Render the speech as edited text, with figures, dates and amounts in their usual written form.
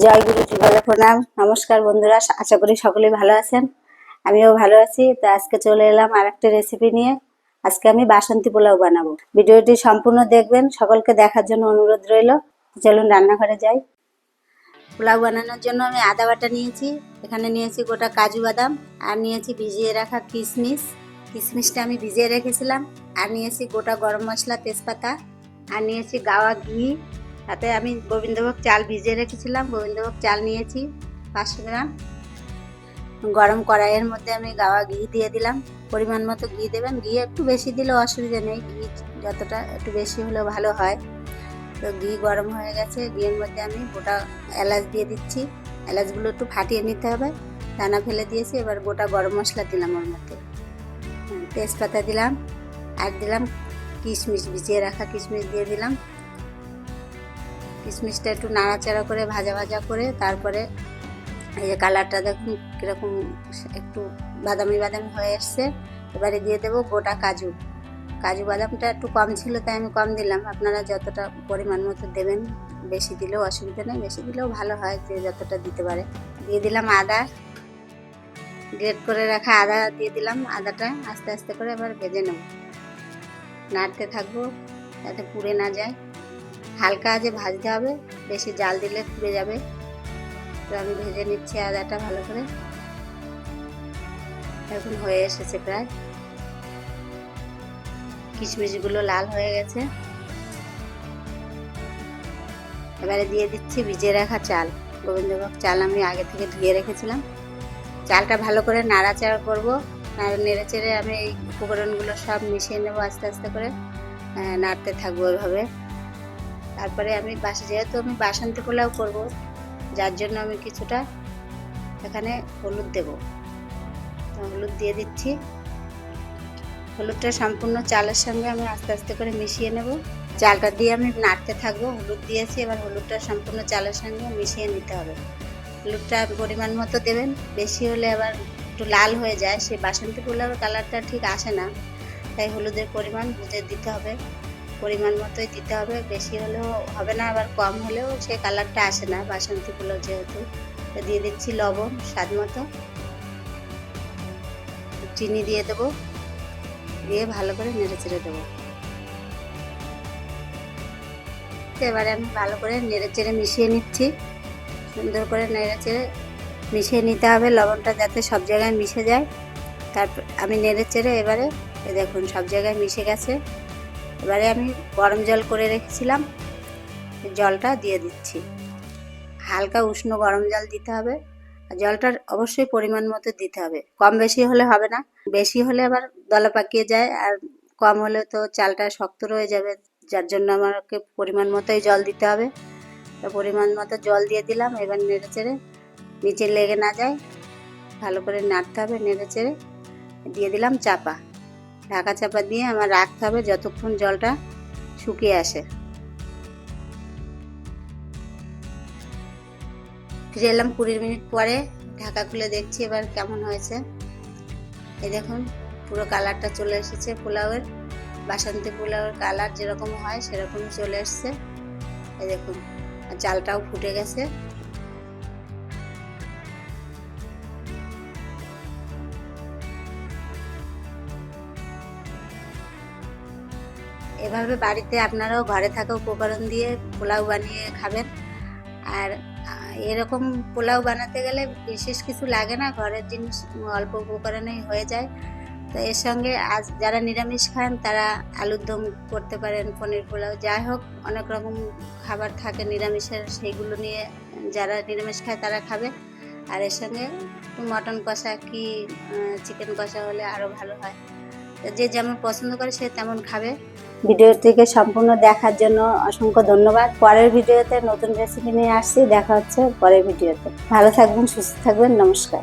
জয় গুরু যুগলে প্রণাম। নমস্কার বন্ধুরা, আশা করি সকলেই ভালো আছেন। আমিও ভালো আছি। তো আজকে চলে এলাম আর একটা রেসিপি নিয়ে। আজকে আমি বাসন্তী পোলাও বানাবো। ভিডিওটি সম্পূর্ণ দেখবেন, সকলকে দেখার জন্য অনুরোধ রইল। চলুন রান্নাঘরে যাই। পোলাও বানানোর জন্য আমি আদা বাটা নিয়েছি, এখানে নিয়েছি গোটা কাজু বাদাম, আর নিয়েছি ভিজিয়ে রাখা কিশমিশ। কিশমিশটা আমি ভিজিয়ে রেখেছিলাম। আর নিয়েছি গোটা গরম মশলা, তেজপাতা, আর নিয়েছি গাওয়া ঘি। তাতে আমি গোবিন্দভোগ চাল ভিজিয়ে রেখেছিলাম, গোবিন্দভোগ চাল নিয়েছি 500 গ্রাম। গরম কড়াইয়ের মধ্যে আমি গাওয়া ঘি দিয়ে দিলাম। পরিমাণ মতো ঘি দেবেন, ঘি একটু বেশি দিলেও অসুবিধা নেই, ঘি যতটা একটু বেশি হলেও ভালো হয়। তো ঘি গরম হয়ে গেছে, ঘিয়ের মধ্যে আমি গোটা এলাচ দিয়ে দিচ্ছি। এলাচগুলো একটু ফাটিয়ে নিতে হবে, দানা ফেলে দিয়েছি। এবার গোটা গরম মশলা দিলাম ওর মধ্যে, তেজপাতা দিলাম, আর দিলাম কিশমিশ, ভিজিয়ে রাখা কিশমিশ দিয়ে দিলাম। কিশমিশটা একটু নাড়াচাড়া করে ভাজা ভাজা করে তারপরে এই যে কালারটা দেখুন কীরকম একটু বাদামি বাদামি হয়ে এসছে। এবারে দিয়ে দেবো গোটা কাজু। কাজু বাদামটা একটু কম ছিল তাই আমি কম দিলাম, আপনারা যতটা পরিমাণ মতো দেবেন, বেশি দিলেও অসুবিধা নেই, বেশি দিলেও ভালো হয়, যে যতটা দিতে পারে। দিয়ে দিলাম আদা, গ্রেট করে রাখা আদা দিয়ে দিলাম। আদাটা আস্তে আস্তে করে এবার ভেজে নেব, নাড়তে থাকবো যাতে পুড়ে না যায়। হালকা আঁচে ভাজতে হবে, বেশি জাল দিলে পুড়ে যাবে। তো আমি ভেজে নিচ্ছি আদাটা ভালো করে। এখন হয়ে এসেছে প্রায়, কিশমিশগুলো লাল হয়ে গেছে। এবারে দিয়ে দিচ্ছি ভিজিয়ে রাখা চাল, গোবিন্দভোগ চাল আমি আগে থেকে ধুয়ে রেখেছিলাম। চালটা ভালো করে নাড়াচাড়া করবো, নেড়ে চেড়ে আমি এই উপকরণগুলো সব মিশিয়ে নেবো আস্তে আস্তে করে, নাড়তে থাকবো এভাবে। তারপরে আমি যেহেতু আমি বাসন্তী পোলাও করবো, যার জন্য আমি কিছুটা এখানে হলুদ দেব। তো হলুদ দিয়ে দিচ্ছি। হলুদটা সম্পূর্ণ চালের সঙ্গে আমি আস্তে আস্তে করে মিশিয়ে নেব। চালটা দিয়ে আমি নাড়তে থাকবো। হলুদ দিয়েছি, এবার হলুদটা সম্পূর্ণ চালের সঙ্গে মিশিয়ে নিতে হবে। হলুদটা পরিমাণ মতো দেবেন, বেশি হলে আবার একটু লাল হয়ে যায়, সেই বাসন্তী পোলাওর কালারটা ঠিক আসে না, তাই হলুদের পরিমাণ বুঝে দিতে হবে, পরিমাণ মতোই দিতে হবে। বেশি হলেও হবে না, আবার কম হলেও সেই কালারটা আসে না বাসন্তী পোলাও যেহেতু। তো দিয়ে দিচ্ছি লবণ স্বাদ মতো, চিনি দিয়ে দেবো, দিয়ে ভালো করে নেড়ে চেড়ে দেবো। এবারে আমি ভালো করে নেড়ে চেড়ে মিশিয়ে নিচ্ছি, সুন্দর করে নেড়ে চেড়ে মিশিয়ে নিতে হবে, লবণটা যাতে সব জায়গায় মিশে যায়। তারপর আমি নেড়ে চেড়ে এবারে দেখুন সব জায়গায় মিশে গেছে। এবারে আমি গরম জল করে রেখেছিলাম, জলটা দিয়ে দিচ্ছি। হালকা উষ্ণ গরম জল দিতে হবে, আর জলটা অবশ্যই পরিমাণ মতো দিতে হবে, কম বেশি হলে হবে না। বেশি হলে আবার দলা পাকিয়ে যায়, আর কম হলে তো চালটা শক্ত রয়ে যাবে, যার জন্য আমাকে পরিমাণ মতোই জল দিতে হবে। তো পরিমাণ মতো জল দিয়ে দিলাম। এবার নেড়ে চেড়ে নিচে লেগে না যায় ভালো করে নাড়তে হবে, নেড়ে চেড়ে দিয়ে দিলাম চাপা। ঢাকা চাপা দিয়ে আমার রাখতে হবে যতক্ষণ জলটা শুকিয়ে আসে। ফিরে এলাম 20 মিনিট পরে, ঢাকা খুলে দেখছি এবার কেমন হয়েছে। এই দেখুন পুরো কালারটা চলে এসেছে পোলাওয়ের, বাসন্তী পোলাওয়ের কালার যেরকম হয় সেরকমই চলে এসছে। এই দেখুন আর চালটাও ফুটে গেছে। এভাবে বাড়িতে আপনারাও ঘরে থাকা উপকরণ দিয়ে পোলাও বানিয়ে খাবেন। আর এরকম পোলাও বানাতে গেলে বিশেষ কিছু লাগে না, ঘরের জিনিস অল্প উপকরণেই হয়ে যায়। তো এর সঙ্গে আজ যারা নিরামিষ খান তারা আলুর দম করতে পারেন, পনির পোলাও, যাই হোক অনেক রকম খাবার থাকে নিরামিষের, সেইগুলো নিয়ে যারা নিরামিষ খায় তারা খাবে। আর এর সঙ্গে মটন কষা কি চিকেন কষা হলে আরও ভালো হয়। যে যেমন পছন্দ করে সে তেমন খাবে। ভিডিওটিকে সম্পূর্ণ দেখার জন্য অসংখ্য ধন্যবাদ। পরের ভিডিওতে নতুন রেসিপি নিয়ে আসছি, দেখা হচ্ছে পরের ভিডিওতে। ভালো থাকবেন, সুস্থ থাকবেন, নমস্কার।